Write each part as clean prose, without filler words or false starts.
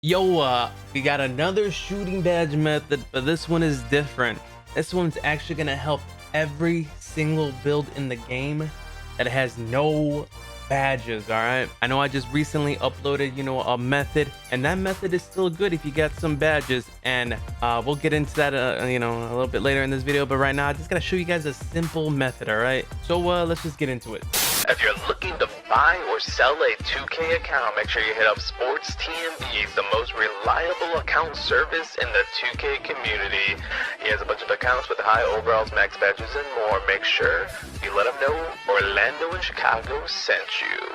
We got another shooting badge method, but this one is different. This one's actually gonna help every single build in the game that has no badges. All right, I know I just recently uploaded a method, and that method is still good if you get some badges, and we'll get into that a little bit later in this video. But right now I just gotta show you guys a simple method. All right, so let's just get into it. If you're looking to buy or sell a 2K account, make sure you hit up Sports TMB, the most reliable account service in the 2K community. He has a bunch of accounts with high overalls, max badges, and more. Make sure you let him know Orlando in Chicago sent you.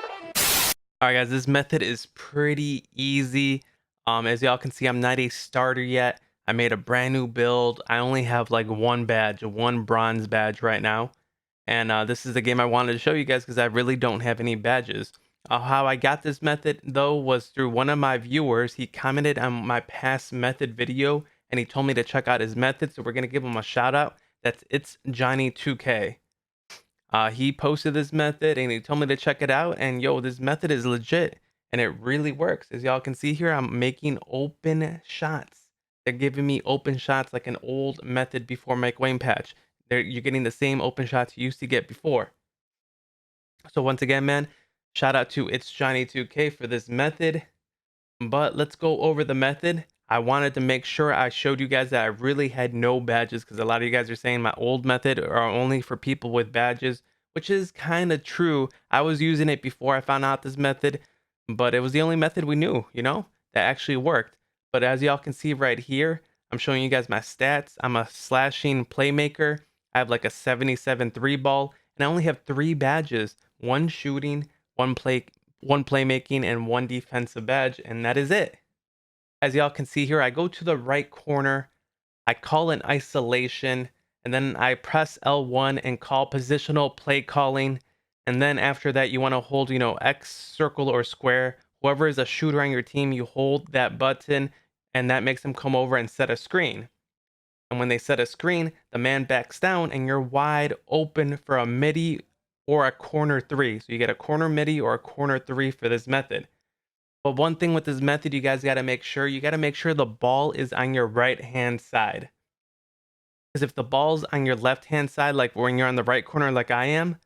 All right, guys, this method is pretty easy. As y'all can see, I'm not a starter yet. I made a brand new build. I only have like one badge, one bronze badge right now. And this is the game I wanted to show you guys because I really don't have any badges. How I got this method, though, was through one of my viewers. He commented on my past method video, and he told me to check out his method. So we're going to give him a shout out. That's It's Johnny 2K. He posted this method, and he told me to check it out. And this method is legit, and it really works. As y'all can see here, I'm making open shots. They're giving me open shots like an old method before Mike Wayne patch. You're getting the same open shots you used to get before. So once again, man, shout out to It's Johnny 2K for this method. But let's go over the method. I wanted to make sure I showed you guys that I really had no badges, because a lot of you guys are saying my old method are only for people with badges, which is kind of true. I was using it before I found out this method, but it was the only method we knew, that actually worked. But as y'all can see right here, I'm showing you guys my stats. I'm a slashing playmaker. I have like a 77 3 ball, and I only have 3 badges: one shooting, one playmaking, and one defensive badge, and that is it. As y'all can see here, I go to the right corner, I call an isolation, and then I press L1 and call positional play calling. And then after that, you want to hold, X, circle, or square. Whoever is a shooter on your team, you hold that button, and that makes them come over and set a screen. And when they set a screen, the man backs down and you're wide open for a midi or a corner 3. So you get a corner midi or a corner 3 for this method. But one thing with this method, you guys got to make sure the ball is on your right hand side. Because if the ball's on your left hand side, like when you're on the right corner like I am,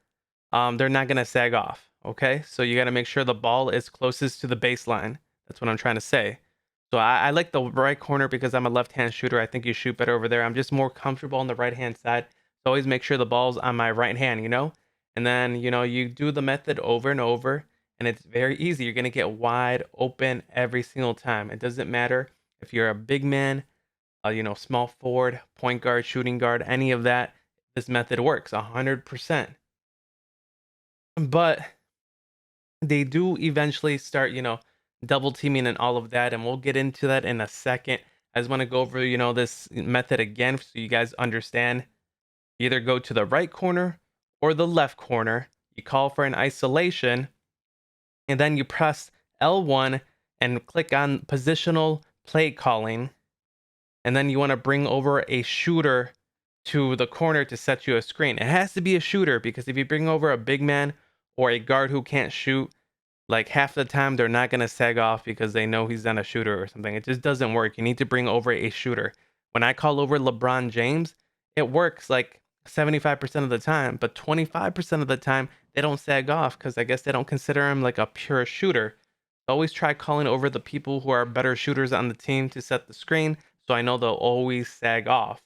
they're not going to sag off. Okay, so you got to make sure the ball is closest to the baseline. That's what I'm trying to say. So I like the right corner because I'm a left-hand shooter. I think you shoot better over there. I'm just more comfortable on the right-hand side. So always make sure the ball's on my right hand, And then, you do the method over and over, and it's very easy. You're going to get wide open every single time. It doesn't matter if you're a big man, small forward, point guard, shooting guard, any of that. This method works 100%. But they do eventually start, double teaming and all of that, and we'll get into that in a second. I just want to go over this method again so you guys understand. You either go to the right corner or the left corner, you call for an isolation, and then you press L1 and click on positional play calling, and then you want to bring over a shooter to the corner to set you a screen. It has to be a shooter, because if you bring over a big man or a guard who can't shoot, like half the time they're not going to sag off because they know he's not a shooter or something. It just doesn't work. You need to bring over a shooter. When I call over LeBron James, it works like 75% of the time, but 25% of the time they don't sag off because I guess they don't consider him like a pure shooter. Always try calling over the people who are better shooters on the team to set the screen, so I know they'll always sag off.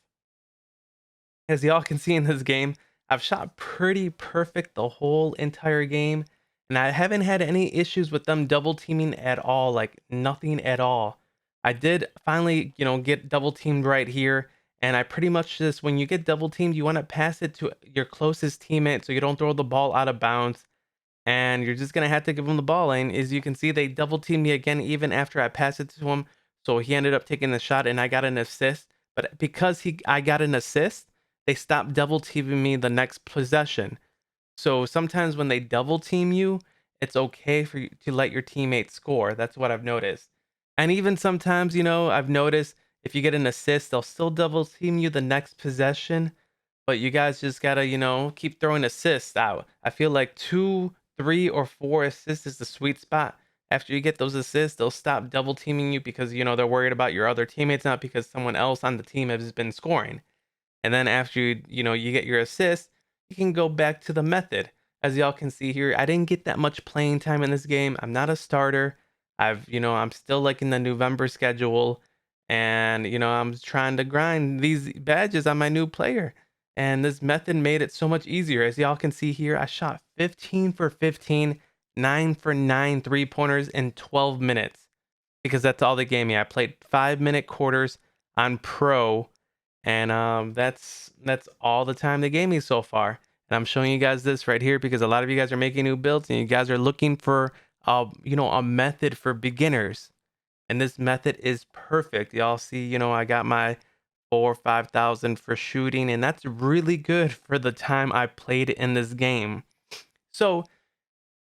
As y'all can see in this game, I've shot pretty perfect the whole entire game. And I haven't had any issues with them double teaming at all, like nothing at all. I did finally, get double teamed right here. And I pretty much just, when you get double teamed, you want to pass it to your closest teammate so you don't throw the ball out of bounds. And you're just going to have to give him the ball. And as you can see, they double teamed me again even after I passed it to him. So he ended up taking the shot and I got an assist. But because I got an assist, they stopped double teaming me the next possession. So sometimes when they double team you, it's okay for you to let your teammates score. That's what I've noticed. And even sometimes, I've noticed if you get an assist, they'll still double team you the next possession. But you guys just gotta, keep throwing assists out. I feel like 2, 3, or 4 assists is the sweet spot. after you get those assists, they'll stop double teaming you because, they're worried about your other teammates, not because someone else on the team has been scoring. And then after you get your assist, you can go back to the method. As y'all can see here, I didn't get that much playing time in this game. I'm not a starter. I'm still like in the November schedule, and I'm trying to grind these badges on my new player. And this method made it so much easier. As y'all can see here, I shot 15 for 15, 9 for 9 3-pointers in 12 minutes because that's all they gave me. I played 5-minute quarters on pro, and that's all the time they gave me so far. And I'm showing you guys this right here because a lot of you guys are making new builds and you guys are looking for a method for beginners. And this method is perfect. Y'all see, I got my 4 or 5,000 for shooting, and that's really good for the time I played in this game. So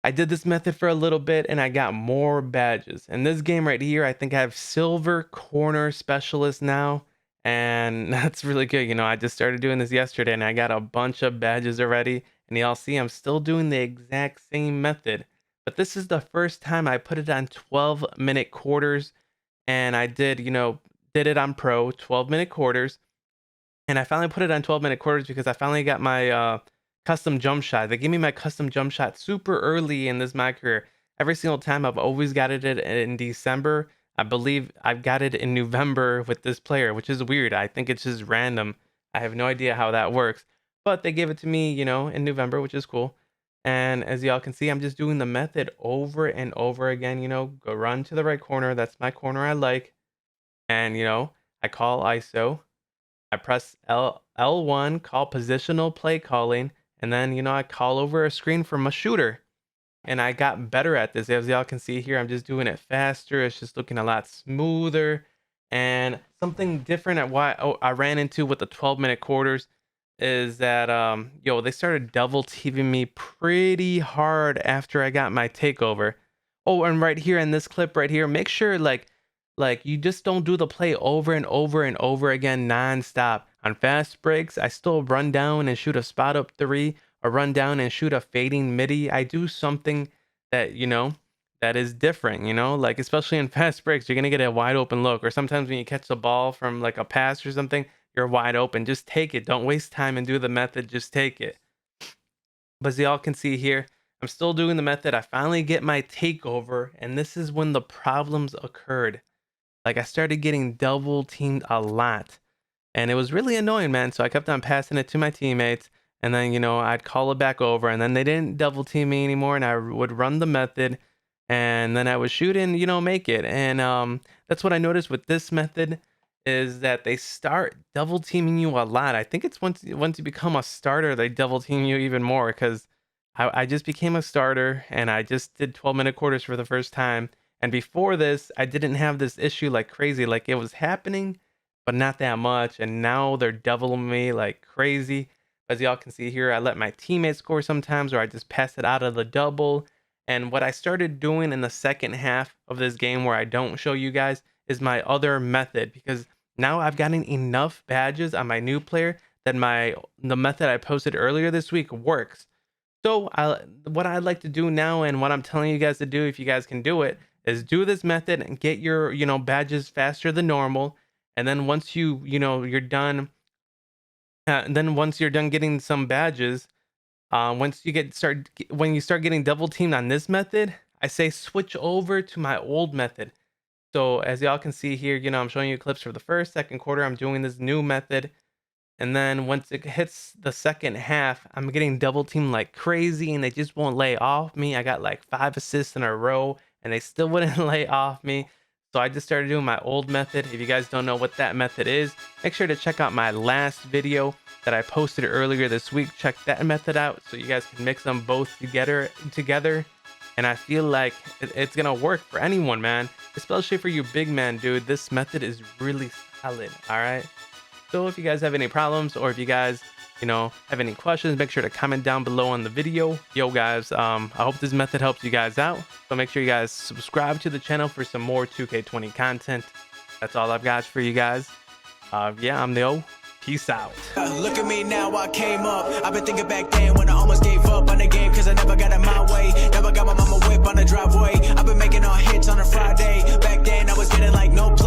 I did this method for a little bit and I got more badges. In this game right here, I think I have silver corner specialist now. And that's really good. I just started doing this yesterday and I got a bunch of badges already. And y'all see, I'm still doing the exact same method. But this is the first time I put it on 12-minute quarters. And I did it on pro, 12-minute quarters. And I finally put it on 12-minute quarters because I finally got my custom jump shot. They gave me my custom jump shot super early in my career. Every single time I've always got it in December. I believe I've got it in November with this player, which is weird. I think it's just random. I have no idea how that works. But they gave it to me, in November, which is cool. And as y'all can see, I'm just doing the method over and over again. Go run to the right corner. That's my corner I like. And, I call ISO. I press L1, call positional play calling, and then, I call over a screen from a shooter. And I got better at this. As y'all can see here, I'm just doing it faster. It's just looking a lot smoother. And something different at why I ran into with the 12-minute quarters is that they started double teaming me pretty hard after I got my takeover. Oh, and right here in this clip right here, make sure like you just don't do the play over and over and over again non-stop. On fast breaks, I still run down and shoot a spot up three or run down and shoot a fading midi. I do something that, that is different, like especially in fast breaks, you're going to get a wide open look, or sometimes when you catch the ball from like a pass or something, you're wide open. Just take it. Don't waste time and do the method. Just take it. But as y'all can see here, I'm still doing the method. I finally get my takeover, and this is when the problems occurred. Like I started getting double teamed a lot, and it was really annoying, man. So I kept on passing it to my teammates, and then I'd call it back over, and then they didn't double team me anymore, and I would run the method, and then I would shoot and make it. And that's what I noticed with this method is that they start double teaming you a lot. I think it's once you become a starter, they double team you even more because I just became a starter and I just did 12-minute quarters for the first time. And before this, I didn't have this issue like crazy. Like it was happening, but not that much. And now they're doubling me like crazy. As y'all can see here, I let my teammates score sometimes, or I just pass it out of the double. And what I started doing in the second half of this game where I don't show you guys is my other method, because now I've gotten enough badges on my new player that the method I posted earlier this week works. So what I'd like to do now, and what I'm telling you guys to do if you guys can do it, is do this method and get your badges faster than normal. And then once you're done, and then once you're done getting some badges, once when you start getting double teamed on this method, I say switch over to my old method. So as y'all can see here, I'm showing you clips for the first, second quarter. I'm doing this new method. And then once it hits the second half, I'm getting double teamed like crazy and they just won't lay off me. I got like 5 assists in a row and they still wouldn't lay off me. So I just started doing my old method. If you guys don't know what that method is, make sure to check out my last video that I posted earlier this week. Check that method out so you guys can mix them both together. And I feel like it's going to work for anyone, man. Especially for you big man, dude. This method is really solid, all right? So if you guys have any problems, or if you guys, have any questions, make sure to comment down below on the video. Yo, guys, I hope this method helps you guys out. So make sure you guys subscribe to the channel for some more 2K20 content. That's all I've got for you guys. Yeah, I'm the O. Peace out. Look at me now, I came up. I've been thinking back then when I almost gave up on the game, cause I never got in my way. Never got my mama whip on the driveway. I've been making all hits on a Friday. Back then I was getting like no play.